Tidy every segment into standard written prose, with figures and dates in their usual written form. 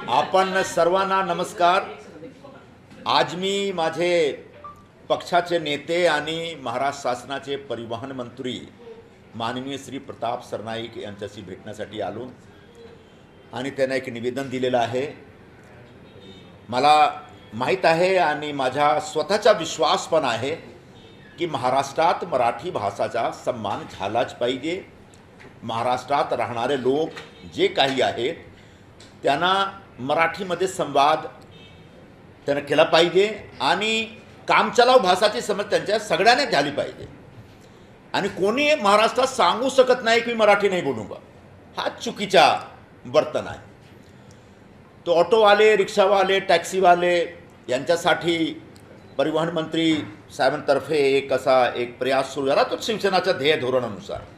आपण सर्वांना नमस्कार। आज मी माझे पक्षाचे नेते आणि महाराष्ट्र शासनाचे परिवहन मंत्री माननीय श्री प्रताप सरनाईक यांच्याशी भेटण्यासाठी आलो आणि त्यांना एक निवेदन दिलेलं आहे। मला माहीत आहे आणि माझा स्वतःचा विश्वास पण आहे की महाराष्ट्रात मराठी भाषेचा सन्मान झालाच पाहिजे। महाराष्ट्रात राहणारे लोक जे काही आहेत त्यांना मराठीमध्ये संवाद त्यांना केला पाहिजे आणि कामचलाऊ भाषाची समज त्यांच्या सगळ्यांना झाली पाहिजे। आणि कोणी महाराष्ट्रात सांगू शकत नाही की मराठी नाही बोलूंगा, हा चुकीचा वर्तन आहे। तो ऑटोवाले, रिक्षावाले, टॅक्सीवाले यांच्यासाठी परिवहन मंत्री साहेबांतर्फे एक प्रयास सुरू झाला, तो शिवसेनाच्या ध्येय धोरणानुसार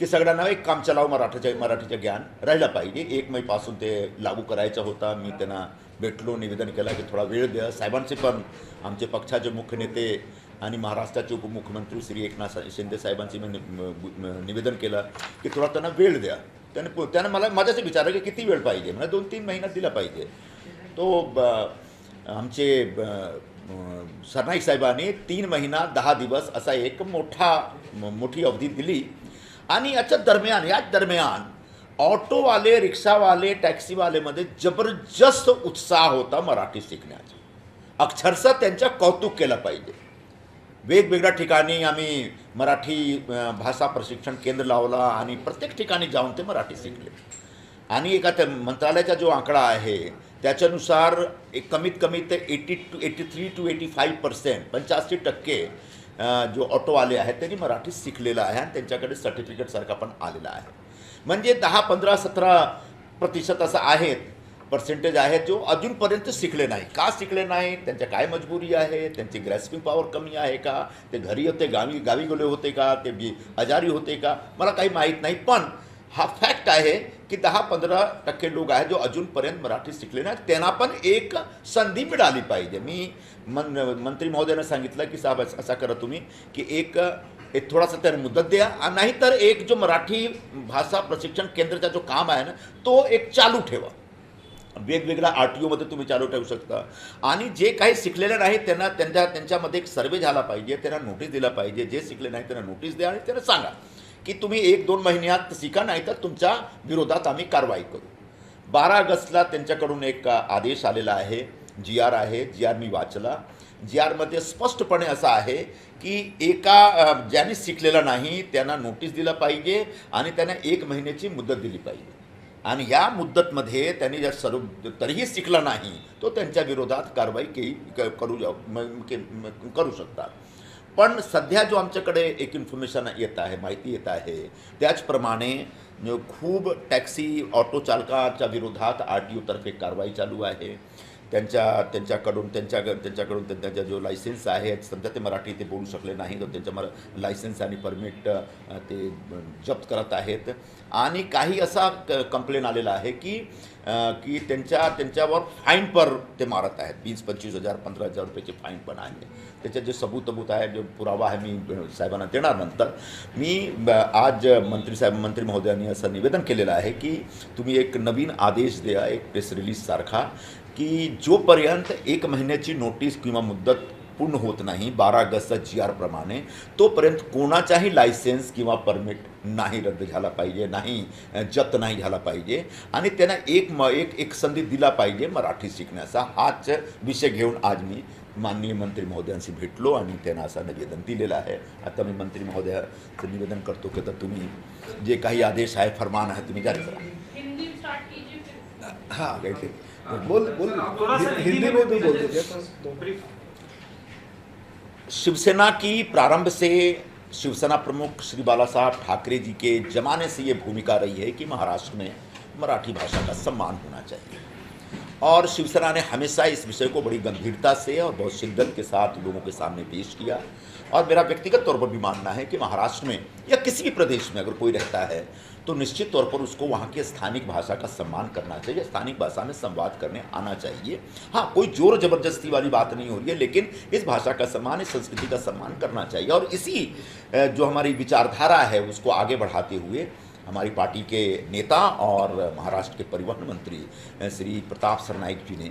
की सगळ्यांना एक कामचलाऊ मराठीचं ज्ञान राहिलं पाहिजे। 1 मेपासून ते लागू करायचं होता। मी त्यांना भेटलो, निवेदन केलं की थोडा वेळ द्या। साहेबांचे पण आमचे पक्षाचे मुख्य नेते आणि महाराष्ट्राचे उपमुख्यमंत्री श्री एकनाथ शिंदे साहेबांचे मी निवेदन केलं की थोडा त्यांना वेळ द्या। त्याने मला माझ्याशी विचारलं की किती वेळ पाहिजे, मला 2-3 महिन्यात दिला पाहिजे। तो आमचे सरनाईक साहेबांनी 3 महिना 10 दिवस असा एक मोठी अवधी दिली। आणि याच दरम्यान ऑटोवाले, रिक्षावाले, टॅक्सीवालेमध्ये जबरदस्त उत्साह होता मराठी शिकण्याचा। अक्षरशः त्यांचं कौतुक केलं पाहिजे। वेगवेगळ्या ठिकाणी आम्ही मराठी भाषा प्रशिक्षण केंद्र लावला आणि प्रत्येक ठिकाणी जाऊन ते मराठी शिकले। आणि एका त्या मंत्रालयाचा जो आकडा आहे त्याच्यानुसार एक कमीत कमी ते 83 to 85% 85% जो ऑटोवाले आहेत त्यांनी मराठी शिकलेलं आहे आणि त्यांच्याकडे सर्टिफिकेटसारखा पण आलेला आहे। म्हणजे 10, 15, 17% असं आहेत पर्सेंटेज आहेत जो अजूनपर्यंत शिकले नाही। का शिकले नाही, त्यांच्या काय मजबुरी आहे, त्यांची ग्रॅस्पिंग पॉवर कमी आहे का, ते घरी होते, गावी गेले होते का, ते आजारी होते का, मला काही माहीत नाही। पण हा फॅक्ट आहे की 10-15% लोक आहेत जो अजूनपर्यंत मराठी शिकले नाही, त्यांना पण एक संधी मिळाली पाहिजे। मी मंत्री महोदयाने सांगितलं की साहेब असा करा तुम्ही की एक थोडासा त्याला मुदत द्या, नाहीतर एक जो मराठी भाषा प्रशिक्षण केंद्राचा जो काम आहे ना तो एक चालू ठेवा। वेगवेगळ्या RTOमध्ये तुम्ही चालू ठेवू शकता। आणि जे काही शिकलेले नाही त्यांना त्यांच्यामध्ये एक सर्वे झाला पाहिजे, त्यांना नोटीस दिला पाहिजे। जे शिकले नाही त्यांना नोटीस द्या आणि त्यांना सांगा की तुम्ही 1-2 महिन्यात शिका, नाही तर तुमच्या विरोधात आम्ही कारवाई करू। 12 ऑगस्टला त्यांच्याकडून एक आदेश आलेला आहे, GR आहे। GR मी वाचला। GRमध्ये स्पष्टपणे असं आहे की ज्यांनी शिकलेलं नाही त्यांना नोटीस दिलं पाहिजे आणि त्यांना 1 महिन्याची मुदत दिली पाहिजे। आणि या मुदतमध्ये त्यांनी जर तरीही शिकला नाही तो त्यांच्या विरोधात कारवाई करू शकतात। पण सध्या जो आमच्याकडे एक इन्फॉर्मेशन येत आहे, माहिती येत आहे, त्याचप्रमाणे खूप टॅक्सी ऑटो चालकाच्या विरोधात RTOतर्फे कारवाई चालू आहे। त्यांच्याकडून त्यांचा जो लायसन्स आहे, समजा ते मराठी ते बोलू शकले नाही तर त्यांच्या लायसन्स आणि परमिट ते जप्त करत आहेत। आणि काही असा कंप्लेन आलेला आहे की त्यांच्यावर फाईन पर ते मारत आहेत। 20-25 हजार 15 हजार रुपयाचे फाईन पण आहे। त्याचे जे सबूत आहे, जो पुरावा आहे, मी साहेबांना देणार नंतर। मी आज मंत्री महोदयांनी असं निवेदन केलेलं आहे की तुम्ही एक नवीन आदेश द्या, एक प्रेस रिलीज सारखा, की जोपर्यंत 1 महिन्याची नोटीस किंवा मुदत पूर्ण होत नाही 12 ऑगस्टचा GR प्रमाणे, तोपर्यंत कोणाचाही लायसन्स किंवा परमिट नाही रद्द झाला पाहिजे, नाही जप्त नाही झाला पाहिजे। आणि त्यांना एक संधी दिला पाहिजे मराठी शिकण्याचा। हाच विषय घेऊन आज मी माननीय मंत्री महोदयांशी भेटलो आणि त्यांना असं निवेदन दिलेलं आहे। आता मी मंत्री महोदयाचं निवेदन करतो की तर तुम्ही जे काही आदेश आहे, फरमान आहे, तुम्ही जारी करा। हाँ कहते बोल हिंदी में भी बोल दीजिए। शिवसेना की प्रारंभ से शिवसेना प्रमुख श्री बाला साहब ठाकरे जी के ज़माने से ये भूमिका रही है कि महाराष्ट्र में मराठी भाषा का सम्मान होना चाहिए। और शिवसेना ने हमेशा इस विषय को बड़ी गंभीरता से और बहुत शिद्दत के साथ लोगों के सामने पेश किया। और मेरा व्यक्तिगत तौर पर भी मानना है कि महाराष्ट्र में या किसी भी प्रदेश में अगर कोई रहता है तो निश्चित तौर पर उसको वहाँ की स्थानिक भाषा का सम्मान करना चाहिए, स्थानिक भाषा में संवाद करने आना चाहिए। हाँ, कोई जोर जबरदस्ती वाली बात नहीं हो रही है, लेकिन इस भाषा का सम्मान, इस संस्कृति का सम्मान करना चाहिए। और इसी जो हमारी विचारधारा है उसको आगे बढ़ाते हुए हमारी पार्टी के नेता और महाराष्ट्र के परिवहन मंत्री श्री प्रताप सरनाईक जी ने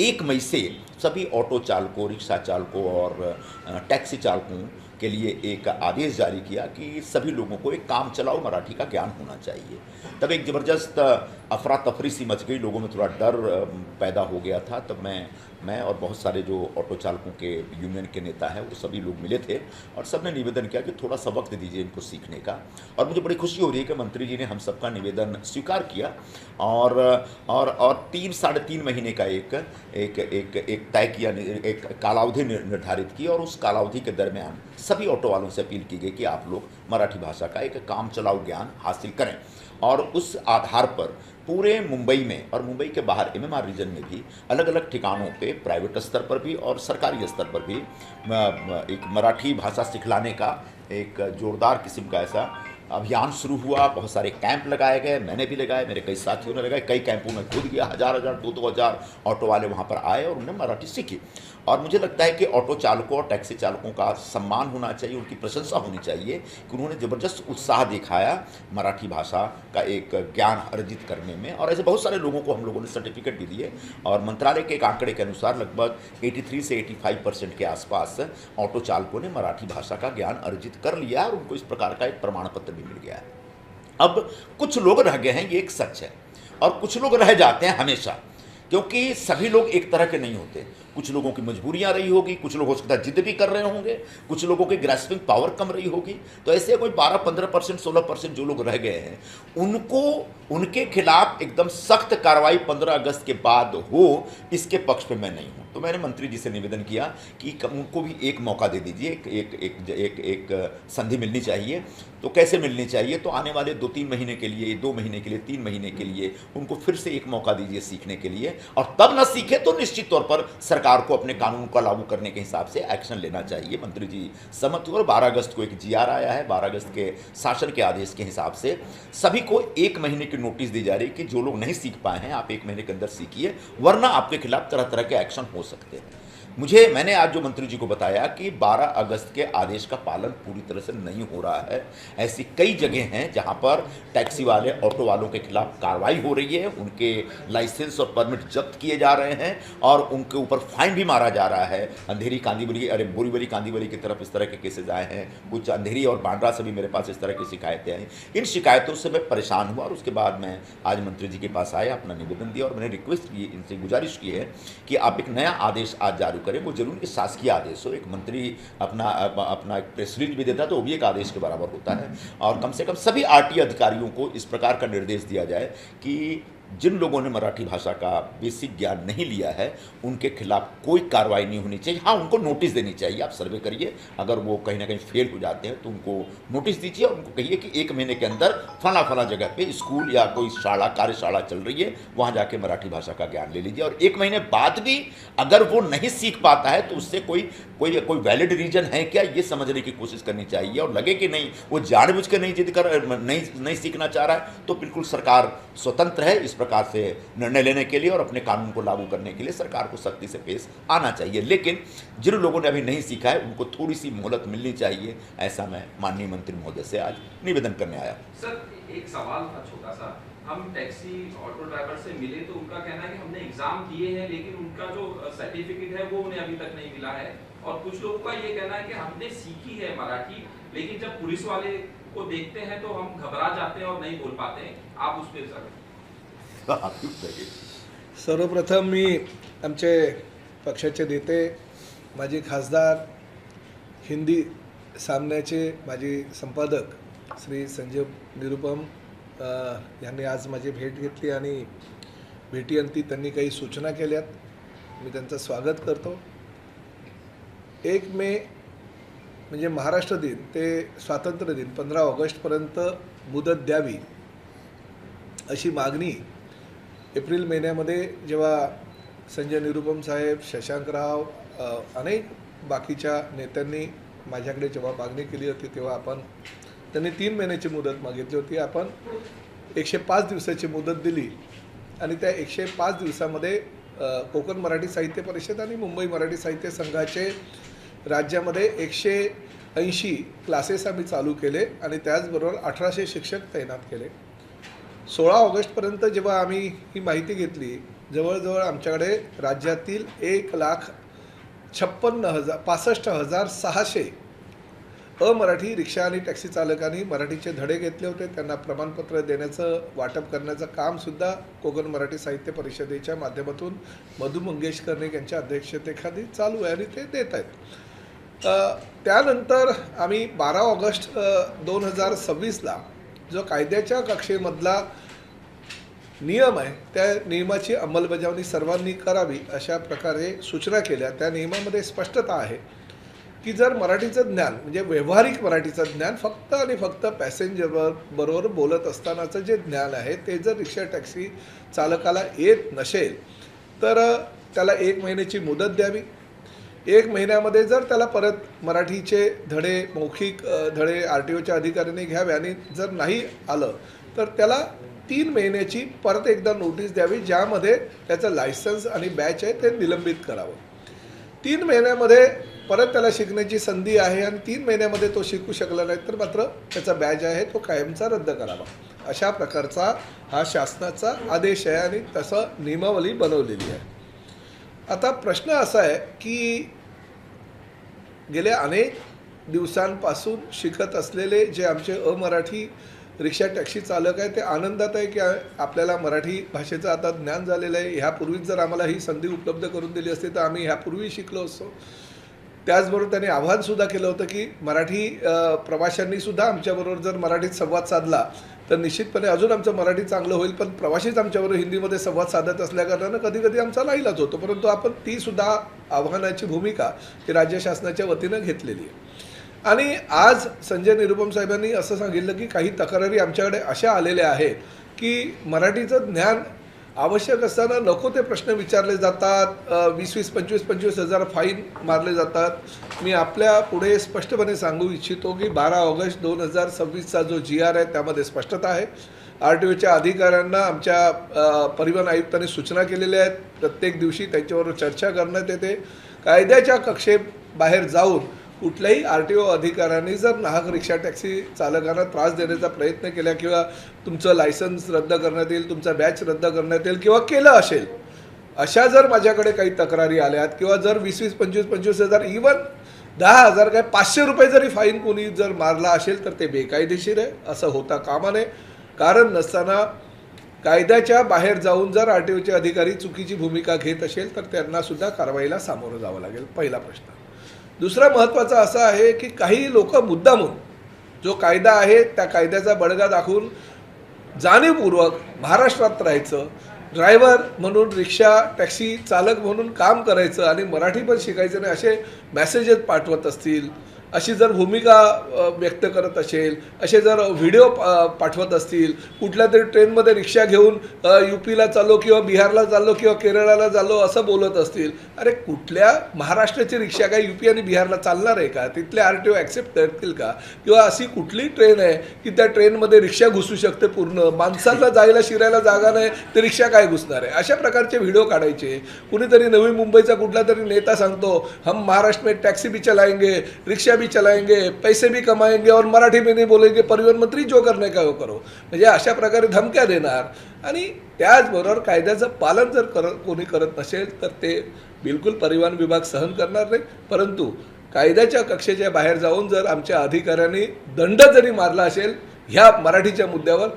1 मई से सभी ऑटो चालकों, रिक्शा चालकों और टैक्सी चालकों के लिए एक आदेश जारी किया कि सभी लोगों को एक काम चलाओ मराठी का ज्ञान होना चाहिए। तब एक ज़बरदस्त अफरा तफरी सी मच गई, लोगों में थोड़ा डर पैदा हो गया था। तब मैं और बहुत सारे जो ऑटो चालकों के यूनियन के नेता हैं वो सभी लोग मिले थे और सब ने निवेदन किया कि थोड़ा सा वक्त दीजिए इनको सीखने का। और मुझे बड़ी खुशी हो रही है कि मंत्री जी ने हम सबका निवेदन स्वीकार किया और 3-3.5 महीने का एक तय किया, एक कालावधि निर्धारित की और उस कालावधि के दरमियान सभी ऑटो वालों से अपील की गई कि आप लोग मराठी भाषा का एक काम चलाऊ ज्ञान हासिल करें। और उस आधार पर पूरे मुंबई में और मुंबई के बाहर एमएमआर रीजन में भी अलग अलग ठिकानों पे प्राइवेट स्तर पर भी और सरकारी स्तर पर भी एक मराठी भाषा सिखलाने का एक जोरदार किस्म का ऐसा अभियान शुरू हुआ। बहुत सारे कैंप लगाए गए, मैंने भी लगाए, मेरे कई साथियों ने लगाए, कई कैंपों में खुद गया, 1000 2-2 हज़ार ऑटो वाले वहाँ पर आए और उन्होंने मराठी सीखी। और मुझे लगता है कि ऑटो चालकों और टैक्सी चालकों का सम्मान होना चाहिए, उनकी प्रशंसा होनी चाहिए कि उन्होंने ज़बरदस्त उत्साह दिखाया मराठी भाषा का एक ज्ञान अर्जित करने में। और ऐसे बहुत सारे लोगों को हम लोगों ने सर्टिफिकेट भी दिए और मंत्रालय के एक आंकड़े के अनुसार लगभग 83 से 85% के आसपास ऑटो चालकों ने मराठी भाषा का ज्ञान अर्जित कर लिया और उनको इस प्रकार का एक प्रमाण पत्र भी मिल गया है। अब कुछ लोग रह गए हैं, ये एक सच है, और कुछ लोग रह जाते हैं हमेशा, क्योंकि सभी लोग एक तरह के नहीं होते। कुछ लोगों की मजबूरियां रही होगी, कुछ लोग हो सकता है जिद भी कर रहे होंगे, कुछ लोगों की ग्रास्पिंग पावर कम रही होगी। तो ऐसे कोई 12-15%, 16% जो लोग रह गए हैं उनको उनके खिलाफ एकदम सख्त कार्रवाई 15 अगस्त के बाद हो, इसके पक्ष में मैं नहीं हूँ। तो मैंने मंत्री जी से निवेदन किया कि उनको भी एक मौका दे दीजिए, एक संधि मिलनी चाहिए। तो कैसे मिलनी चाहिए? तो आने वाले 2-3 महीने के लिए, 2 महीने के लिए, 3 महीने के लिए उनको फिर से एक मौका दीजिए सीखने के लिए, और तब न सीखे तो निश्चित तौर पर सरकार को अपने कानून का लागू करने के हिसाब से एक्शन लेना चाहिए। मंत्री जी सहमत हुए और 12 अगस्त को एक जीआर आया है। 12 अगस्त के शासन के आदेश के हिसाब से सभी को 1 महीने की नोटिस दी जा रही है कि जो लोग नहीं सीख पाए हैं आप 1 महीने के अंदर सीखिए, वरना आपके खिलाफ तरह तरह के एक्शन हो सकते हैं। मैंने आज जो मंत्री जी को बताया कि 12 अगस्त के आदेश का पालन पूरी तरह से नहीं हो रहा है। ऐसी कई जगह हैं जहां पर टैक्सी वाले, ऑटो वालों के खिलाफ कार्रवाई हो रही है, उनके लाइसेंस और परमिट जब्त किए जा रहे हैं और उनके ऊपर फाइन भी मारा जा रहा है। अंधेरी कांदीवली, बोरीवली कांदीवली की तरफ इस तरह के केसेज आए हैं, कुछ अंधेरी और बांद्रा से भी मेरे पास इस तरह की शिकायतें आई। इन शिकायतों से मैं परेशान हुआ और उसके बाद मैं आज मंत्री जी के पास आया, अपना निवेदन दिया और मैंने रिक्वेस्ट की, इनसे गुजारिश की है कि आप एक नया आदेश आज जारी करें। वो जरूर कि शासकीय आदेश हो। एक मंत्री अपना एक प्रेस रिलीज भी देता है तो वो भी एक आदेश के बराबर होता है, और कम से कम सभी आरटी अधिकारियों को इस प्रकार का निर्देश दिया जाए कि जिन लोगों ने मराठी भाषा का बेसिक ज्ञान नहीं लिया है उनके खिलाफ कोई कार्रवाई नहीं होनी चाहिए। हाँ, उनको नोटिस देनी चाहिए। आप सर्वे करिए, अगर वो कहीं ना कहीं फेल हो जाते हैं तो उनको नोटिस दीजिए और उनको कहिए कि 1 महीने के अंदर फला जगह पे स्कूल या कोई कार्यशाला चल रही है, वहाँ जाके मराठी भाषा का ज्ञान ले लीजिए। और 1 महीने बाद भी अगर वो नहीं सीख पाता है तो उससे कोई वैलिड रीजन है क्या, ये समझने की कोशिश करनी चाहिए। और लगे कि नहीं, वो जानबूझ के नहीं जिद कर नहीं सीखना चाह रहा है तो बिल्कुल सरकार स्वतंत्र है इस प्रकार से निर्णय लेने के लिए, और अपने कानून को लागू करने के लिए सरकार को सख्ती से पेश आना चाहिए। लेकिन जिन लोगों ने अभी नहीं सीखा है उनको थोड़ी सी मोहलत मिलनी चाहिए, ऐसा मैं माननीय मंत्री महोदय से आज निवेदन करने आया। सर, एक सवाल था छोटा सा। हम टैक्सी ऑटो ड्राइवर से मिले तो उनका कहना है कि हमने एग्जाम दिए हैं लेकिन उनका जो सर्टिफिकेट है वो उन्हें अभी तक नहीं मिला है, और कुछ लोगों का ये कहना है कि हमने सीखी है मराठी लेकिन जब पुलिस वाले को देखते हैं तो हम घबरा जाते हैं और नहीं बोल पाते हैं। आप उस पर सर? सर्वप्रथम मी आमचे पक्षाचे नेते, माजी खासदार, हिंदी सामन्याचे माजी संपादक श्री संजय निरुपम यांनी आज माझी भेट घेतली आणि भेटीअंती त्यांनी काही सूचना केल्यात। मी त्यांचं स्वागत करतो। 1 मे म्हणजे महाराष्ट्र दिन ते स्वातंत्र्य दिन 15 ऑगस्टपर्यंत मुदत द्यावी अशी मागणी एप्रिल महिन्यामध्ये जेव्हा संजय निरुपम साहेब, शशांकराव, अनेक बाकीच्या नेत्यांनी माझ्याकडे जेव्हा मागणी केली होती तेव्हा त्यांनी 3 महिन्याची मुदत मागितली होती। आपण 105 दिवसाची मुदत दिली आणि त्या 105 दिवसामध्ये कोकण मराठी साहित्य परिषद आणि मुंबई मराठी साहित्य संघाचे राज्यामध्ये 80 क्लासेस आम्ही चालू केले आणि त्याचबरोबर 1800 शिक्षक तैनात केले. 16 ऑगस्टपर्यंत जेव्हा आम्ही ही माहिती घेतली, जवळजवळ आमच्याकडे राज्यातील 1,56,600 अमराठी रिक्षा आणि टॅक्सी चालकांनी मराठीचे धडे घेतले होते. त्यांना प्रमाणपत्र देण्याचं वाटप करण्याचं कामसुद्धा कोकण मराठी साहित्य परिषदेच्या माध्यमातून मधु मंगेश कर्णिक यांच्या अध्यक्षतेखाली चालू आहे आणि ते देत आहेत. त्यानंतर आम्ही 12 ऑगस्ट 2026ला जो कायद्याच्या कक्षेमधला नियम आहे त्या नियमाची अंमलबजावणी सर्वांनी करावी अशा प्रकारे सूचना केल्या. त्या नियमामध्ये स्पष्टता आहे की जर मराठीचं ज्ञान म्हणजे व्यावहारिक मराठीचं ज्ञान फक्त आणि फक्त पॅसेंजरबरोबर बोलत असतानाचं जे ज्ञान आहे ते जर रिक्षा टॅक्सी चालकाला येत नसेल तर त्याला 1 महिन्याची मुदत द्यावी. 1 महिन्यामध्ये जर त्याला परत मराठीचे धडे मौखिक धडे RTOच्या अधिकाऱ्यांनी घ्यावे आणि जर नाही आलं तर त्याला 3 महिन्याची परत एकदा नोटीस द्यावी, ज्यामध्ये त्याचं लायसन्स आणि बॅच आहे ते निलंबित करावं. 3 महिन्यामध्ये परत त्याला शिकण्याची संधी आहे आणि 3 महिन्यामध्ये तो शिकू शकला नाही तर मात्र त्याचा बॅच आहे तो कायमचा रद्द करावा. अशा प्रकारचा हा शासनाचा आदेश आहे आणि तसं नियमावली बनवलेली आहे. आता प्रश्न असा आहे की गेल्या अनेक दिवसांपासून शिकत असलेले जे आमचे अमराठी रिक्षा टॅक्सी चालक आहे ते आनंदात आहे की आपल्याला मराठी भाषेचं आता ज्ञान झालेलं आहे. ह्यापूर्वीच जर आम्हाला ही संधी उपलब्ध करून दिली असती तर आम्ही ह्यापूर्वी शिकलो असतो. त्याचबरोबर त्यांनी आव्हानसुद्धा केलं होतं की मराठी प्रवाशांनीसुद्धा आमच्याबरोबर जर मराठीत संवाद साधला तर निश्चितपणे अजून आमचं मराठी चांगलं होईल. पण प्रवाशीच आमच्याबरोबर हिंदीमध्ये संवाद साधत असल्याकारणानं कधीकधी आमचा नाईलाज होतो. परंतु आपण तीसुद्धा आव्हानाची भूमिका ही राज्य शासनाच्या वतीनं घेतलेली आहे. आणि आज संजय निरुपम साहेबांनी असं सांगितलं की काही तक्रारी आमच्याकडे अशा आलेल्या आहेत की मराठीचं ज्ञान आवश्यक असताना नको ते प्रश्न विचारले जातात, 20,000, 25,000 फाईन मारले जातात. मी आपल्या पुढे स्पष्टपणे सांगू इच्छितो की 12 ऑगस्ट 2026चा जो GR आहे त्यामध्ये स्पष्टता आहे. RTOच्या अधिकाऱ्यांना आमच्या परिवहन आयुक्तांनी सूचना केलेल्या आहेत. प्रत्येक दिवशी त्यांच्याबरोबर चर्चा करण्यात येते. कायद्याच्या कक्षेबाहेर जाऊन कुठल्याही RTO अधिकाऱ्यांनी जर नाहक रिक्षा टॅक्सी चालकांना त्रास देण्याचा प्रयत्न केला किंवा तुमचं लायसन्स रद्द करण्यात येईल, तुमचा बॅच रद्द करण्यात येईल किंवा केलं असेल, अशा जर माझ्याकडे काही तक्रारी आल्यात किंवा जर 20,000, 25,000 इवन 10,000 काय 500 रुपये जरी फाईन कोणी जर मारला असेल तर ते बेकायदेशीर आहे. असं होता कामा नये. कारण नसताना कायद्याच्या बाहेर जाऊन जर RTOचे अधिकारी चुकीची भूमिका घेत असेल तर त्यांनासुद्धा कारवाईला सामोरं जावं लागेल. पहिला प्रश्न. दुसरा महत्त्वाचा असा आहे की काही लोक मुद्दामून जो कायदा आहे त्या कायद्याचा बडगा दाखवून जाणीवपूर्वक महाराष्ट्रात राहायचं, ड्रायव्हर म्हणून रिक्षा टॅक्सी चालक म्हणून काम करायचं आणि मराठी पण शिकायचं नाही असे मेसेजेस पाठवत असतील, अशी जर भूमिका व्यक्त करत असेल, असे जर व्हिडिओ पाठवत असतील, कुठल्या तरी ट्रेनमध्ये रिक्षा घेऊन UPला चाललो किंवा बिहारला चाललो किंवा केरळाला चाललो असं बोलत असतील, अरे कुठल्या महाराष्ट्राची रिक्षा काय UP आणि बिहारला चालणार आहे का? तिथले RTO ॲक्सेप्ट करतील का? किंवा अशी कुठली ट्रेन आहे की त्या ट्रेनमध्ये रिक्षा घुसू शकते, पूर्ण माणसाला जायला शिरायला जागा नाही ते रिक्षा काय घुसणार आहे? अशा प्रकारचे व्हिडिओ काढायचे. कुणीतरी नवी मुंबईचा कुठला तरी नेता सांगतो हम महाराष्ट्र में टॅक्सी भी चलाएंगे, रिक्षा भी चलाएंगे, पैसे भी कमाएंगे और मराठी में नहीं बोलेंगे, परिवहन मंत्री जो करने का वो करो. म्हणजे अशा प्रकारे धमक्या देणार. आणि त्याचबरोबर कायद्याचं पालन जर कोणी करत नसेल तर ते बिलकुल परिवहन विभाग सहन करणार नाही. परंतु कायद्याच्या कक्षेच्या बाहेर जाऊन जर आमच्या अधिकाऱ्यांनी दंड जरी मारला असेल ह्या मराठीच्या मुद्द्यावर,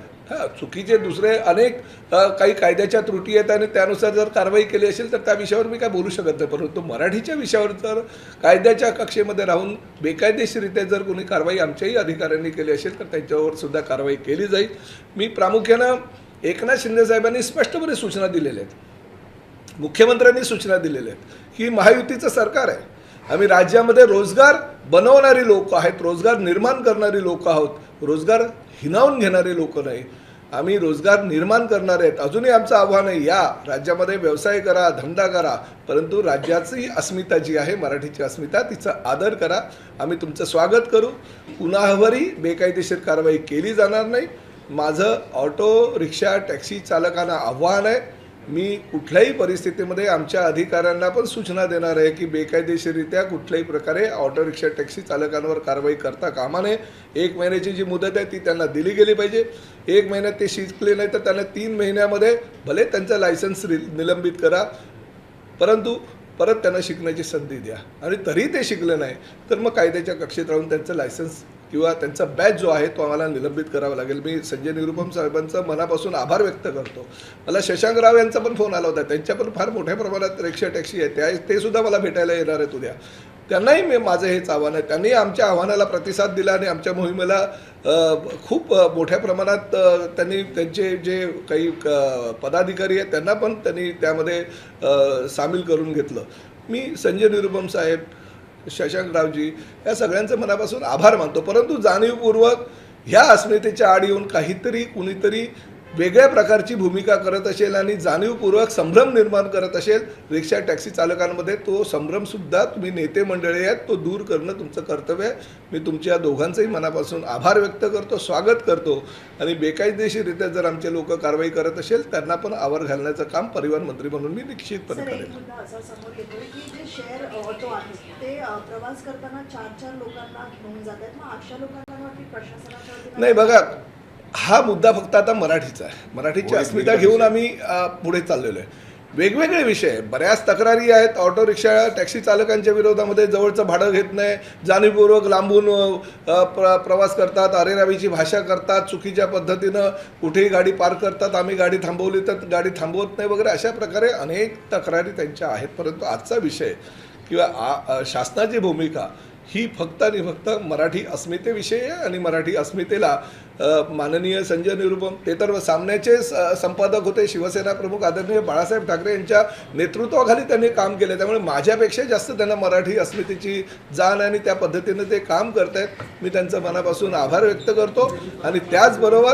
चुकीचे दुसरे अनेक काही कायद्याच्या त्रुटी आहेत आणि त्यानुसार जर कारवाई केली असेल तर त्या विषयावर मी काय बोलू शकत नाही. परंतु मराठीच्या विषयावर जर कायद्याच्या कक्षेमध्ये राहून बेकायदेशीरित्या जर कोणी कारवाई आमच्याही अधिकाऱ्यांनी केली असेल तर त्यांच्यावर सुद्धा कारवाई केली जाईल. मी प्रामुख्यानं एकनाथ शिंदे साहेबांनी स्पष्टपणे सूचना दिलेल्या आहेत, मुख्यमंत्र्यांनी सूचना दिलेल्या आहेत की महायुतीचं सरकार आहे, आम्ही राज्यामध्ये रोजगार बनवणारी लोक आहेत, रोजगार निर्माण करणारी लोक आहोत, रोजगार हिनावून घेणारे लोक नाही, आम्ही रोजगार निर्माण करणारे आहेत. अजूनही आमचं आव्हान आहे, या राज्यामध्ये व्यवसाय करा, धंदा करा, परंतु राज्याची अस्मिता जी आहे, मराठीची अस्मिता, तिचा आदर करा. आम्ही तुमचं स्वागत करू. कुणावरही बेकायदेशीर कारवाई केली जाणार नाही. माझं ऑटो रिक्षा टॅक्सी चालकांना आव्हान आहे, मी कुठल्याही परिस्थितीमध्ये आमच्या अधिकाऱ्यांना पण सूचना देणार आहे की बेकायदेशीररित्या कुठल्याही प्रकारे ऑटो रिक्षा टॅक्सी चालकांवर कारवाई करता कामा नये. 1 महिन्याची जी मुदत आहे ती त्यांना दिली गेली पाहिजे. 1 महिन्यात ते शिकले नाही तर त्यांना 3 महिन्यामध्ये भले त्यांचं लायसन्स निलंबित करा, परंतु परत त्यांना शिकण्याची संधी द्या. आणि तरी ते शिकले नाही तर मग कायद्याच्या कक्षेत राहून त्यांचं लायसन्स किंवा त्यांचा बॅच जो आहे तो आम्हाला निलंबित करावा लागेल. मी संजय निरुपम साहेबांचं मनापासून आभार व्यक्त करतो. मला शशांक राव यांचा पण फोन आला होता. त्यांच्या पण फार मोठ्या प्रमाणात रिक्षा टॅक्सी आहे, ते सुद्धा मला भेटायला येणार आहेत उद्या. त्यांनाही माझं हेच आव्हान आहे. त्यांनी आमच्या आव्हानाला प्रतिसाद दिला आणि आमच्या मोहिमेला खूप मोठ्या प्रमाणात त्यांनी त्यांचे जे काही पदाधिकारी आहेत त्यांना पण त्यांनी त्यामध्ये सामील करून घेतलं. मी संजय निरुपम साहेब, शशांकरावजी या सगळ्यांचं मनापासून आभार मानतो. परंतु जाणीवपूर्वक ह्या अस्मितेच्या आड येऊन काहीतरी कुणीतरी वेगळ्या प्रकारची भूमिका करत असेल आणि जाणीवपूर्वक संभ्रम निर्माण करत असेल रिक्षा टॅक्सी चालकांमध्ये, तो संभ्रमसुद्धा तुम्ही नेते मंडळी आहेत तो दूर करणं तुमचं कर्तव्य आहे. मी तुमच्या दोघांचंही मनापासून आभार व्यक्त करतो, स्वागत करतो. आणि बेकायदेशीररित्या जर आमचे लोक कारवाई करत असेल त्यांना पण आवर घालण्याचं काम परिवहन मंत्री म्हणून मी निश्चितपणे करेन. असा समोर येतोय की जे शेअर ऑटो आहेत ते प्रवास करताना 4 लोकांना घेऊन जातात. मग अशा लोकांवरती प्रशासनाच्या नाही बघा, हा मुद्दा फक्त आता मराठीचा आहे. मराठीची अस्मिता घेऊन आम्ही पुढे चाललेलो आहे. वेगवेगळे विषय, बऱ्याच तक्रारी आहेत ऑटो रिक्षा टॅक्सी चालकांच्या विरोधामध्ये. जवळचं भाडं घेत नाही, जाणीवपूर्वक लांबून प्रवास करतात, अरेरावीची भाषा करतात, चुकीच्या पद्धतीनं कुठेही गाडी पार्क करतात, आम्ही गाडी थांबवली तर गाडी थांबवत नाही वगैरे, अशा प्रकारे अनेक तक्रारी त्यांच्या आहेत. परंतु आजचा विषय किंवा शासनाची भूमिका ही फक्त आणि फक्त मराठी अस्मितेविषयी आहे. आणि मराठी अस्मितेला माननीय संजय निरुपम, ते तर सामन्याचे संपादक होते, शिवसेना प्रमुख आदरणीय बाळासाहेब ठाकरे यांच्या नेतृत्वाखाली त्यांनी काम केले. त्यामुळे माझ्यापेक्षा जास्त त्यांना मराठी अस्मितेची जाण आणि त्या पद्धतीनं ते काम करत आहेत. मी त्यांचं मनापासून आभार व्यक्त करतो. आणि त्याचबरोबर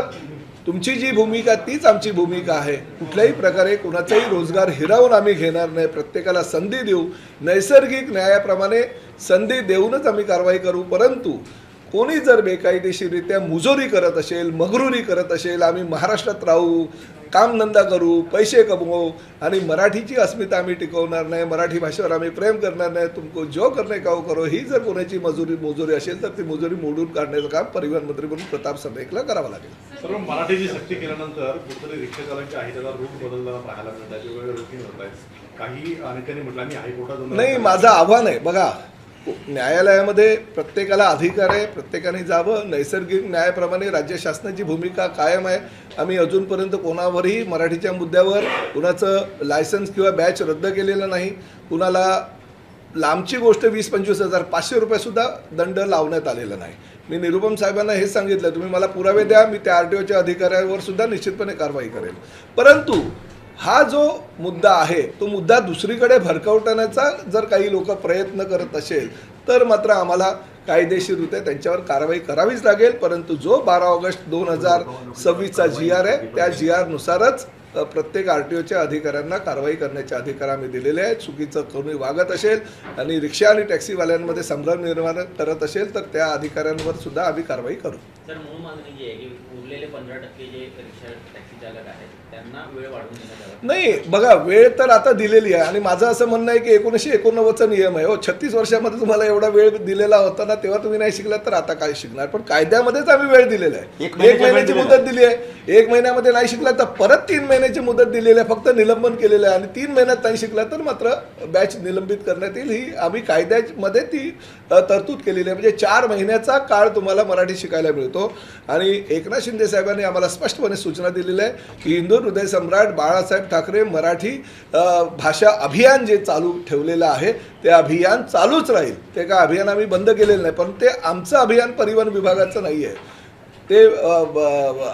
तुमची जी भूमिका तीच आमची भूमिका आहे. कुठल्याही प्रकारे कुणाचाही रोजगार हिरावून आम्ही घेणार नाही. प्रत्येकाला संधी देऊ, नैसर्गिक न्यायाप्रमाणे संधी देऊनच आम्ही कारवाई करू. परंतु कोणी जर बेकायदेशीररित्या मुजोरी करत असेल, मगरुरी करत असेल, आम्ही महाराष्ट्रात राहू, कामधंदा करू, पैसे कमवू आणि मराठीची अस्मिता आम्ही टिकवणार नाही, मराठी भाषेवर आम्ही प्रेम करणार नाही, तुमको जो करणे का करो, ही जर कोणाची मुजोरी असेल तर ती मुजोरी मोडून काढण्याचं काम परिवहन मंत्री म्हणून प्रताप सरनाईकला करावं लागेल. सर्व मराठीची सक्ती केल्यानंतर कुठेतरी रिक्षा चालक आहे त्याचा रूट बदलताना पाहायला मिळतात, वेगवेगळे रुटीन होत आहेत. काही अनेकांनी म्हटलं आम्ही हायकोर्टात नाही, माझं आव्हान आहे. बघा, न्यायालयामध्ये प्रत्येकाला अधिकार आहे, प्रत्येकाने जावं. नैसर्गिक न्यायाप्रमाणे राज्य शासनाची भूमिका कायम आहे. आम्ही अजूनपर्यंत कोणावरही मराठीच्या मुद्द्यावर कुणाचं लायसन्स किंवा बॅच रद्द केलेलं नाही. कुणाला लांबची गोष्ट 20-25 हजार 500 रुपयेसुद्धा दंड लावण्यात आलेला नाही. मी निरुपम साहेबांना हेच सांगितलं, तुम्ही मला पुरावे द्या, मी त्या RTOच्या अधिकाऱ्यावर सुद्धा निश्चितपणे कारवाई करेल. परंतु हा जो मुद्दा आहे तो मुद्दा दुसरीकडे भरकवण्याचा जर काही लोक प्रयत्न करत असेल तर मात्र आम्हाला कायदेशीररित्या त्यांच्यावर कारवाई करावीच लागेल. परंतु जो 12 ऑगस्ट 2026चा GR आहे त्या GR नुसारच प्रत्येक RTOच्या अधिकाऱ्यांना कारवाई करण्याचे अधिकार आम्ही दिलेले आहेत. चुकीचं कोणी वागत असेल आणि रिक्षा आणि टॅक्सीवाल्यांमध्ये संभ्रम निर्माण करत असेल तर त्या अधिकाऱ्यांवर सुद्धा आम्ही कारवाई करू. सर, मूळ मागणी जी आहे की उरलेले 15% जे रिक्षा टॅक्सी चालक आहेत त्यांना वेळ वाढवून देण्यात यावा. नाही बघा, वेळ तर आता दिलेली आहे आणि माझं असं म्हणणं आहे की 1989चा नियम आहे. 36 वर्षामध्ये तुम्हाला एवढा वेळ दिलेला होता ना, तेव्हा तुम्ही नाही शिकलात तर आता काय शिकणार. पण कायद्यामध्येच आम्ही वेळ दिलेला आहे. 1 महिन्याची मुदत दिली आहे. 1 महिन्यामध्ये नाही शिकला तर परत 3 महिन्याची मुदत दिलेली आहे, फक्त निलंबन केलेलं आहे. आणि 3 महिन्यात नाही शिकला तर मात्र बॅच निलंबित करण्यात येईल. ही आम्ही कायद्यामध्ये ती तरतूद केलेली आहे. म्हणजे 4 महिन्याचा काळ तुम्हाला मराठी शिकायला मिळतो. आणि एकनाथ शिंदे साहेबांनी आम्हाला स्पष्टपणे सूचना दिलेल्या आहे की हिंदू हृदय सम्राट बाळासाहेब ठाकरे मराठी भाषा अभियान जे चालू ठेवलेलं आहे ते अभियान चालूच राहील. ते का अभियान आम्ही बंद केलेलं नाही, पण ते आमचं अभियान परिवहन विभागाचं नाही आहे. ते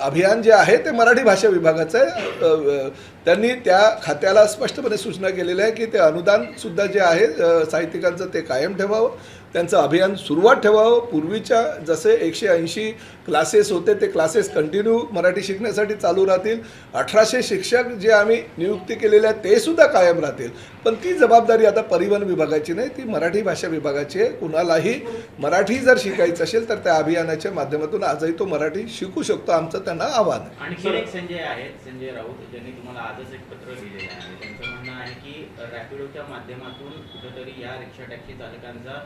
अभियान जे आहे ते मराठी भाषा विभागाचं आहे. त्यांनी त्या खात्याला स्पष्टपणे सूचना केलेल्या आहे की ते अनुदानसुद्धा जे आहे साहित्यिकांचं ते कायम ठेवावं. त्यांचं अभियान सुरुवात ठेवावं. पूर्वीच्या जसे 180 क्लासेस होते ते क्लासेस कंटिन्यू मराठी शिकण्यासाठी चालू राहतील. 1800 शिक्षक जे आम्ही नियुक्ती केलेले आहेत ते सुद्धा कायम राहतील. पण ती जबाबदारी आता परिवहन विभागाची नाही, ती मराठी भाषा विभागाची आहे. कुणालाही मराठी जर शिकायचं असेल तर त्या अभियानाच्या माध्यमातून आजही तो मराठी शिकू शकतो, आमचं त्यांना आव्हान आहे. आणखी एक संजय आहेत, संजय राऊत, ज्यांनी तुम्हाला आजच एक पत्र लिहिलेलं आहे. त्यांचं म्हणणं आहे की रॅपिडोच्या माध्यमातून कुठेतरी या रिक्षा टॅक्सी चालकांचा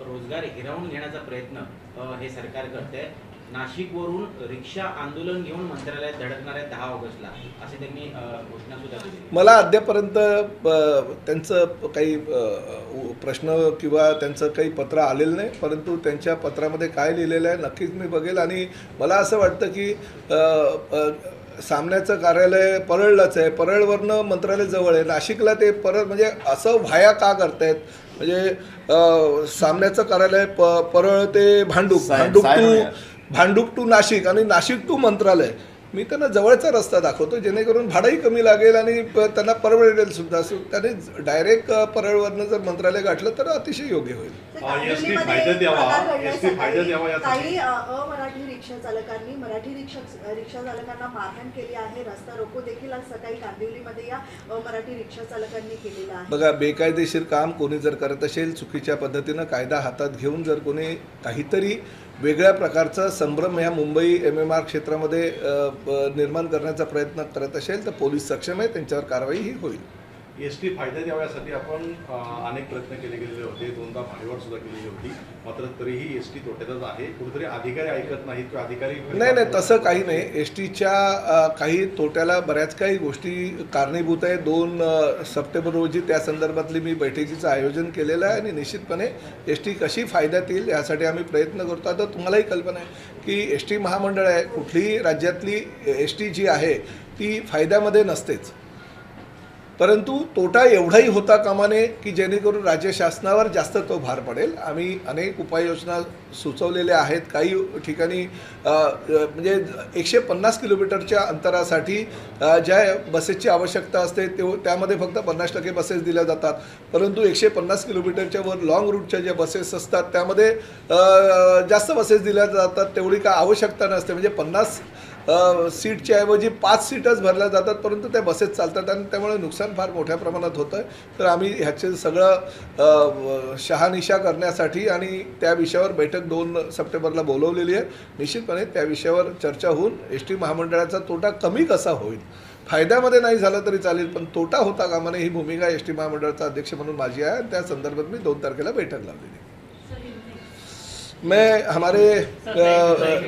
रोजगार हिरावून घेण्याचा प्रयत्न हे सरकार करते. नाशिकवरून रिक्षा आंदोलन घेऊन मंत्रालयात धडकणार आहे 10 ऑगस्टला, असे त्यांनी घोषणा सुद्धा केली. मला अद्यापर्यंत त्यांचं काही प्रश्न किंवा त्यांचं काही पत्र आलेलं नाही, परंतु त्यांच्या पत्रामध्ये काय लिहिलेलं आहे नक्कीच मी बघेल. आणि मला असं वाटतं की सामन्याचं कार्यालय परळलाच आहे, परळवरनं मंत्रालय जवळ आहे, नाशिकला ते परळ म्हणजे असं व्हाया का करतायत. म्हणजे सामन्याचं कार्यालय परळ ते भांडूप टू नाशिक आणि नाशिक टू मंत्रालय. मी त्यांना जवळचा रस्ता दाखवतो जेणेकरून भाडंही कमी लागेल आणि त्यांना परवडेल सुद्धा. त्याने डायरेक्ट परळवरनं जर मंत्रालय गाठलं तर अतिशय योग्य होईल. एसटी फायदा द्यावा काही अमराठी रिक्षा चालकांनी मराठी रिक्षा चालकांना मारहाण केली आहे. रस्ता रोको देखील आज सकाळी कांदिवलीमध्ये या अमराठी रिक्षा चालकांनी केलेला आहे. बघा, बेकायदेशीर काम कोणी जर करत असेल, चुकीच्या पद्धतीनं कायदा हातात घेऊन जर कोणी काहीतरी वेगळ्या प्रकारचा संभ्रम ह्या मुंबई MMR क्षेत्रामध्ये निर्माण करण्याचा प्रयत्न करत असेल तर पोलीस सक्षम आहे, त्यांच्यावर कारवाई ही होईल. एसटी फायदा द्यावा यासाठी आपण अनेक प्रयत्न केले गेलेले होते, 2दा भाडेवाढ सुद्धा केलेली होती, मात्र तरीही एसटी तोट्यातच आहे. कुठेतरी अधिकारी ऐकत नाहीत किंवा अधिकारी नाही तसं काही नाही. एसटीच्या काही तोट्याला बऱ्याच काही गोष्टी कारणीभूत आहे. 2 सप्टेंबर रोजी त्या संदर्भातली मी बैठकीचं आयोजन केलेलं आहे आणि निश्चितपणे एसटी कशी फायद्यात येईल यासाठी आम्ही प्रयत्न करतो. आता तुम्हालाही कल्पना आहे की एसटी महामंडळ आहे, कुठलीही राज्यातली एसटी जी आहे ती फायद्यामध्ये नसतेच, परंतु तोटा एवढाही होता कामा नये की जेणेकरून राज्य शासनावर जास्त तो भार पडेल. आम्ही अनेक उपाययोजना सुचवलेल्या आहेत. काही ठिकाणी म्हणजे 150 किलोमीटरच्या अंतरासाठी ज्या बसेसची आवश्यकता असते त्यामध्ये फक्त 50% बसेस दिल्या जातात, परंतु 150 किलोमीटरच्या वर लॉंग रूटच्या ज्या बसेस असतात त्यामध्ये जास्त बसेस दिल्या जातात. तेवढी काय आवश्यकता नसते, म्हणजे 50 सीटच्या ऐवजी 5 सीटच भरल्या जातात, परंतु त्या बसेस चालतात आणि त्यामुळे नुकसान फार मोठ्या प्रमाणात होतं. तर आम्ही ह्याचे सगळं शहानिशा करण्यासाठी आणि त्या विषयावर बैठक 2 सप्टेंबरला बोलवलेली आहे. निश्चितपणे त्या विषयावर चर्चा होऊन एसटी महामंडळाचा तोटा कमी कसा होईल, फायद्यामध्ये नाही झाला तरी चालेल पण तोटा होता कामा नये, ही भूमिका एसटी महामंडळाचा अध्यक्ष म्हणून माझी आहे. त्या संदर्भात मी 2 तारखेला बैठक लावलेली. मैं हमारे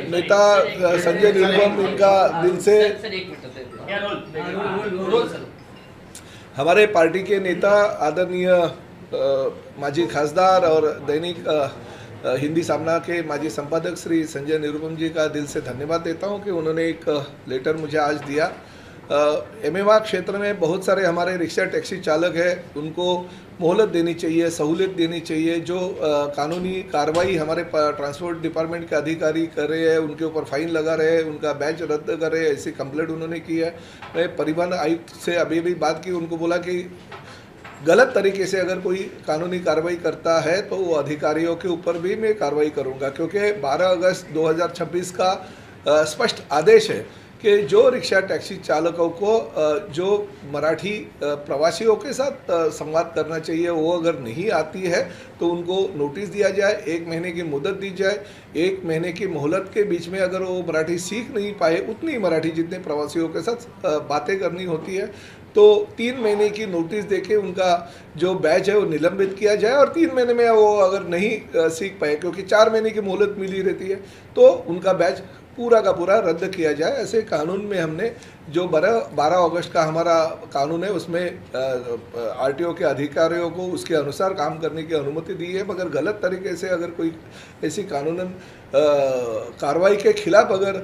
नेता संजय निरुपम इनका दिल से, हमारे पार्टी के नेता आदरणीय माजी खासदार और दैनिक हिंदी सामना के माजी संपादक श्री संजय निरुपम जी का दिल से धन्यवाद देता हूं कि उन्होंने एक लेटर मुझे आज दिया. MMR क्षेत्र में बहुत सारे हमारे रिक्शा टैक्सी चालक हैं, उनको मोहलत देनी चाहिए, सहूलियत देनी चाहिए. जो कानूनी कार्रवाई हमारे ट्रांसपोर्ट डिपार्टमेंट के अधिकारी कर रहे हैं, उनके ऊपर फ़ाइन लगा रहे हैं, उनका बैच रद्द कर रहे हैं, ऐसी कंप्लेंट उन्होंने की है. मैं परिवहन आयुक्त से अभी भी बात की, उनको बोला कि गलत तरीके से अगर कोई कानूनी कार्रवाई करता है तो वो अधिकारियों के ऊपर भी मैं कार्रवाई करूँगा, क्योंकि 12 अगस्त 2026 का स्पष्ट आदेश है कि जो रिक्शा टैक्सी चालकों को जो मराठी प्रवासियों के साथ संवाद करना चाहिए वो अगर नहीं आती है तो उनको नोटिस दिया जाए, 1 महीने की मुदत दी जाए. 1 महीने की मोहलत के बीच में अगर वो मराठी सीख नहीं पाए, उतनी मराठी जितने प्रवासियों के साथ बातें करनी होती है, तो 3 महीने की नोटिस देके उनका जो बैच है वो निलंबित किया जाए. और 3 महीने में वो अगर नहीं सीख पाए, क्योंकि 4 महीने की मोहलत मिली रहती है, तो उनका बैच पूरा का पूरा रद्द किया जाए. ऐसे कानून में हमने जो 12 अगस्त का हमारा कानून है उसमें RTO के अधिकारियों को उसके अनुसार काम करने की अनुमति दी है. मगर गलत तरीके से अगर कोई ऐसी कानूनन कार्रवाई के खिलाफ अगर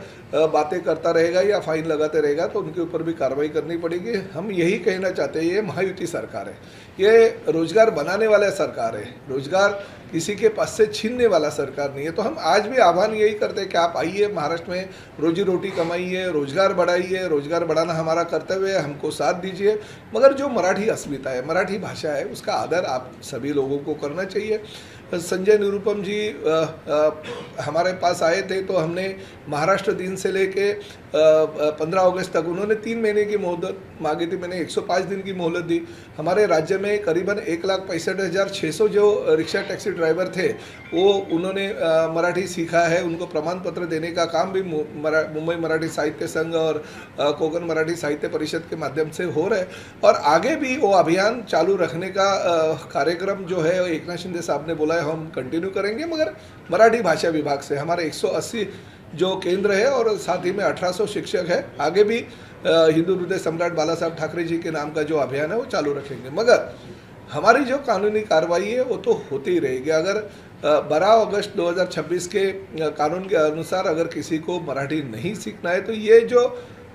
बातें करता रहेगा या फाइन लगाते रहेगा तो उनके ऊपर भी कार्रवाई करनी पड़ेगी. हम यही कहना चाहते हैं, ये महायुति सरकार है, ये रोजगार बनाने वाला सरकार है, रोजगार किसी के पास से छीनने वाला सरकार नहीं है. तो हम आज भी आह्वान यही करते हैं कि आप आइए, महाराष्ट्र में रोजी रोटी कमाइए, रोजगार बढ़ाइए. रोजगार बढ़ाना हमारा कर्तव्य है, हमको साथ दीजिए. मगर जो मराठी अस्मिता है, मराठी भाषा है, उसका आदर आप सभी लोगों को करना चाहिए. संजय निरुपम जी हमारे पास आए थे तो हमने महाराष्ट्र दिन से लेके 15 अगस्त तक उन्होंने 3 महीने की मोहलत मांगी थी, मैंने 105 दिन की मोहलत दी। हमारे राज्य में करीबन 1,65,600 जो रिक्शा टैक्सी ड्राइवर थे वो उन्होंने मराठी सीखा है, उनको प्रमाण पत्र देने का काम भी मुंबई मराठी साहित्य संघ और कोकण मराठी साहित्य परिषद के माध्यम से हो रहा है और आगे भी वो अभियान चालू रखने का कार्यक्रम जो है एकनाथ शिंदे साहब ने बोला है हम कंटिन्यू करेंगे, मगर मराठी भाषा विभाग से हमारे 180 जो केंद्र है और साथ ही में 1800 शिक्षक है, आगे भी हिंदू हृदय सम्राट बाला साहब ठाकरे जी के नाम का जो अभियान है वो चालू रखेंगे। मगर हमारी जो कानूनी कार्रवाई है वो तो होती ही रहेगी। अगर 12 अगस्त 2026 के कानून के अनुसार अगर किसी को मराठी नहीं सीखना है तो ये जो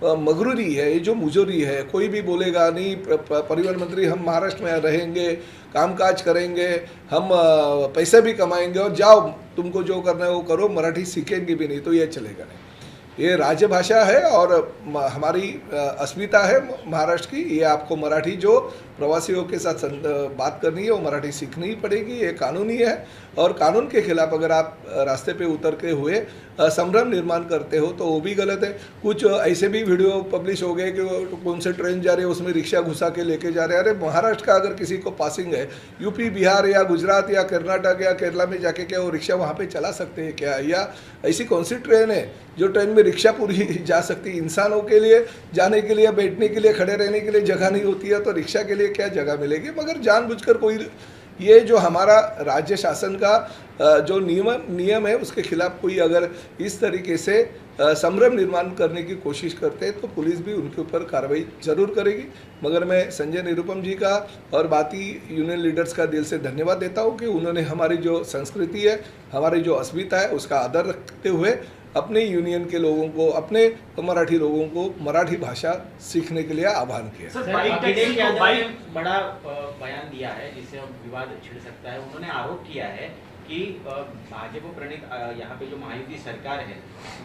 मगरूरी है, ये जो मुजोरी है, कोई भी बोलेगा नहीं परिवहन मंत्री हम महाराष्ट्र में रहेंगे, कामकाज करेंगे, हम पैसे भी कमाएंगे और जाओ तुमको जो करना है वो करो, मराठी सीखेंगे भी नहीं, तो ये चलेगा नहीं। ये राजभाषा है और हमारी अस्मिता है महाराष्ट्र की। ये आपको मराठी जो प्रवासियों के साथ बात करनी है वो मराठी सीखनी ही पड़ेगी, ये कानूनी है और कानून के खिलाफ अगर आप रास्ते पे उतर के हुए संभ्रम निर्माण करते हो तो वो भी गलत है। कुछ ऐसे भी वीडियो पब्लिश हो गए कि कौन से ट्रेन जा रहे हैं उसमें रिक्शा घुसा के लेके जा रहे हैं। अरे महाराष्ट्र का अगर किसी को पासिंग है, यूपी बिहार या गुजरात या कर्नाटक या केरला में जाके क्या वो रिक्शा वहाँ पे चला सकते हैं क्या? या ऐसी कौन सी ट्रेन है जो ट्रेन में रिक्शा पूरी जा सकती है? इंसानों के लिए जाने के लिए, बैठने के लिए, खड़े रहने के लिए जगह नहीं होती है तो रिक्शा के लिए क्या जगह मिलेगी? मगर जानबूझकर कोई ये जो हमारा राज्य शासन का जो नियम है उसके खिलाफ कोई अगर इस तरीके से संभ्रम निर्माण करने की कोशिश करते हैं तो पुलिस भी उनके ऊपर कार्रवाई जरूर करेगी। मगर मैं संजय निरुपम जी का और बाकी यूनियन लीडर्स का दिल से धन्यवाद देता हूं कि उन्होंने हमारी जो संस्कृति है, हमारी जो अस्मिता है उसका आदर रखते हुए अपने यूनियन के लोगों को, अपने मराठी लोगों को मराठी भाषा सीखने के लिए आह्वान किया। सर, अखिलेश यादव ने बड़ा बयान दिया है जिससे अब विवाद छिड़ सकता है। उन्होंने आरोप किया है कि भाजपा प्रणीत यहाँ पे जो महायुति सरकार है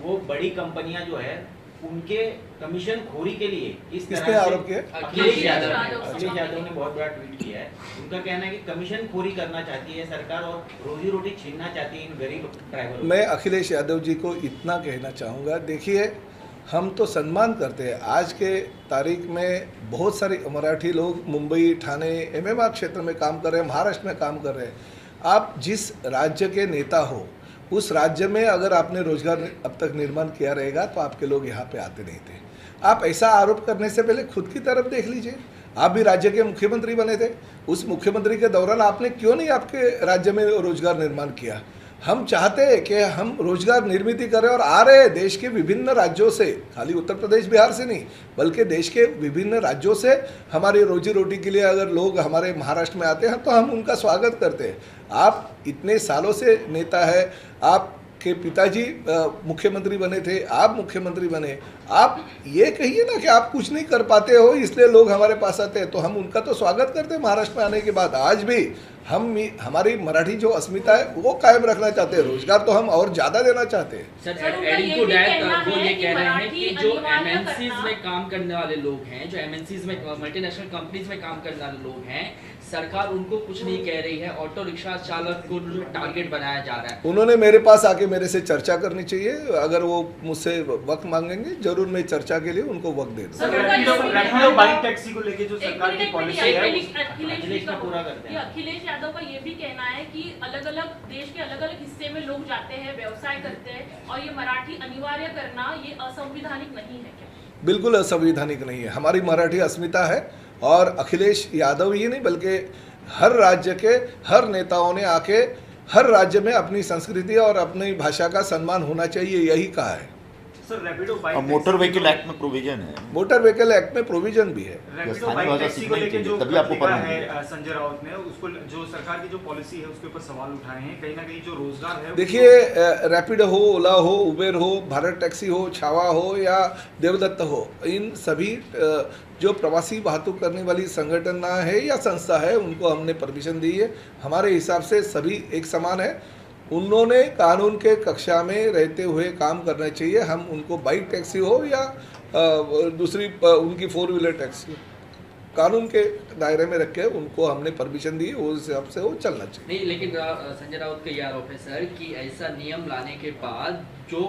वो बड़ी कंपनियां जो है उनके कमीशन खोरी के लिए इस तरह से आरोप किया? अखिलेश यादव ने बहुत बड़ा ट्वीट किया है। उनका कहना है कि कमीशन खोरी करना चाहती है सरकार और रोजी रोटी छीनना चाहती है इन गरीब ड्राइवरों। मैं अखिलेश यादव जी को इतना कहना चाहूँगा, देखिए हम तो सम्मान करते हैं। आज के तारीख में बहुत सारे मराठी लोग मुंबई, ठाणे, MMR क्षेत्र में काम कर रहे हैं, महाराष्ट्र में काम कर रहे हैं। आप जिस राज्य के नेता हो उस राज्य में अगर आपने रोजगार अब तक निर्माण किया रहेगा तो आपके लोग यहाँ पे आते नहीं थे। आप ऐसा आरोप करने से पहले खुद की तरफ देख लीजिए। आप भी राज्य के मुख्यमंत्री बने थे, उस मुख्यमंत्री के दौरान आपने क्यों नहीं आपके राज्य में रोजगार निर्माण किया? हम चाहते हैं कि हम रोजगार निर्मित करें और आ रहे देश के विभिन्न राज्यों से, खाली उत्तर प्रदेश बिहार से नहीं बल्कि देश के विभिन्न राज्यों से हमारी रोजी रोटी के लिए अगर लोग हमारे महाराष्ट्र में आते हैं तो हम उनका स्वागत करते हैं। आप इतने सालों से नेता है, आपके पिताजी मुख्यमंत्री बने थे, आप मुख्यमंत्री बने, आप ये कहिए ना कि आप कुछ नहीं कर पाते हो इसलिए लोग हमारे पास आते हैं, तो हम उनका तो स्वागत करते हैं महाराष्ट्र में आने के बाद। आज भी हम हमारी मराठी जो अस्मिता है वो कायम रखना चाहते हैं, रोजगार तो हम और ज्यादा देना चाहते हैं। सर, उनका एडिंग ये टू भी दैट कहना वो है ये कि कह रहे हैं मराठी कि जो अनिवार्य एमएनसीज करना- में काम करने वाले लोग हैं, जो एमएनसीज में मल्टीनेशनल कंपनीज में काम करने वाले लोग हैं, सरकार उनको कुछ नहीं कह रही है। ऑटो रिक्शा चालक को टारगेट बनाया जा रहा है। उन्होंने मेरे पास आके मेरे से चर्चा करनी चाहिए। अगर वो मुझसे वक्त मांगेंगे जरूर मैं चर्चा के लिए उनको वक्त दे दूँ। सर, रैपिडो बाइक टैक्सी को लेके जो सरकार की पॉलिसी है अखिलेश का पूरा करते हैं। अखिलेश यादव का ये भी कहना है कि अलग अलग देश के अलग अलग हिस्से में लोग जाते हैं, व्यवसाय करते हैं और ये मराठी अनिवार्य करना ये असंवैधानिक नहीं है क्या? बिल्कुल असंवैधानिक नहीं है, हमारी मराठी अस्मिता है। और अखिलेश यादव ही नहीं बल्कि हर राज्य के हर नेताओं ने आके हर राज्य में अपनी संस्कृति और अपनी भाषा का सम्मान होना चाहिए, यही कहा है। Sir, Rapido bike motor vehicle act में प्रोविजन है, मोटर व्हीकल एक्ट में प्रोविजन भी है। रैपिडो स्थानीय बाइक भाषा टैक्सी को सीखना ही लेके जो चाहिए, तभी आपको लिखा परमिट है संजय राउत ने, उसको जो सरकार की जो पॉलिसी है उसके ऊपर सवाल उठाए हैं। कहीं ना कहीं जो रोजगार है देखिए, रैपिडो हो, ओला हो, उबेर हो, भारत टैक्सी हो, छावा हो या देवदत्त हो, इन सभी जो प्रवासी वाहतूक करने वाली संगठन है या संस्था है उनको हमने परमिशन दी है। हमारे हिसाब से सभी एक समान है, उन्होंने कानून के कक्षा में रहते हुए काम करना चाहिए। हम उनको बाइक टैक्सी हो या दूसरी उनकी 4 व्हीलर टैक्सी हो। कानून के दायरे में रख के उनको हमने परमिशन दी, उस हिसाब से वो चलना चाहिए। नहीं, लेकिन संजय राउत का यह आरोप है सर कि ऐसा नियम लाने के बाद जो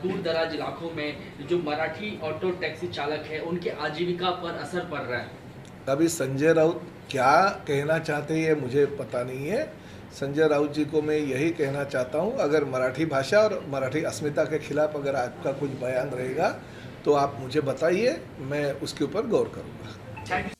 दूर दराज इलाकों में जो मराठी ऑटो टैक्सी चालक है उनके आजीविका पर असर पड़ रहा है। अभी संजय राउत क्या कहना चाहते हैं मुझे पता नहीं है। संजय राउत जी को मैं यही कहना चाहता हूँ, अगर मराठी भाषा और मराठी अस्मिता के खिलाफ अगर आपका कुछ बयान रहेगा तो आप मुझे बताइए, मैं उसके ऊपर गौर करूँगा।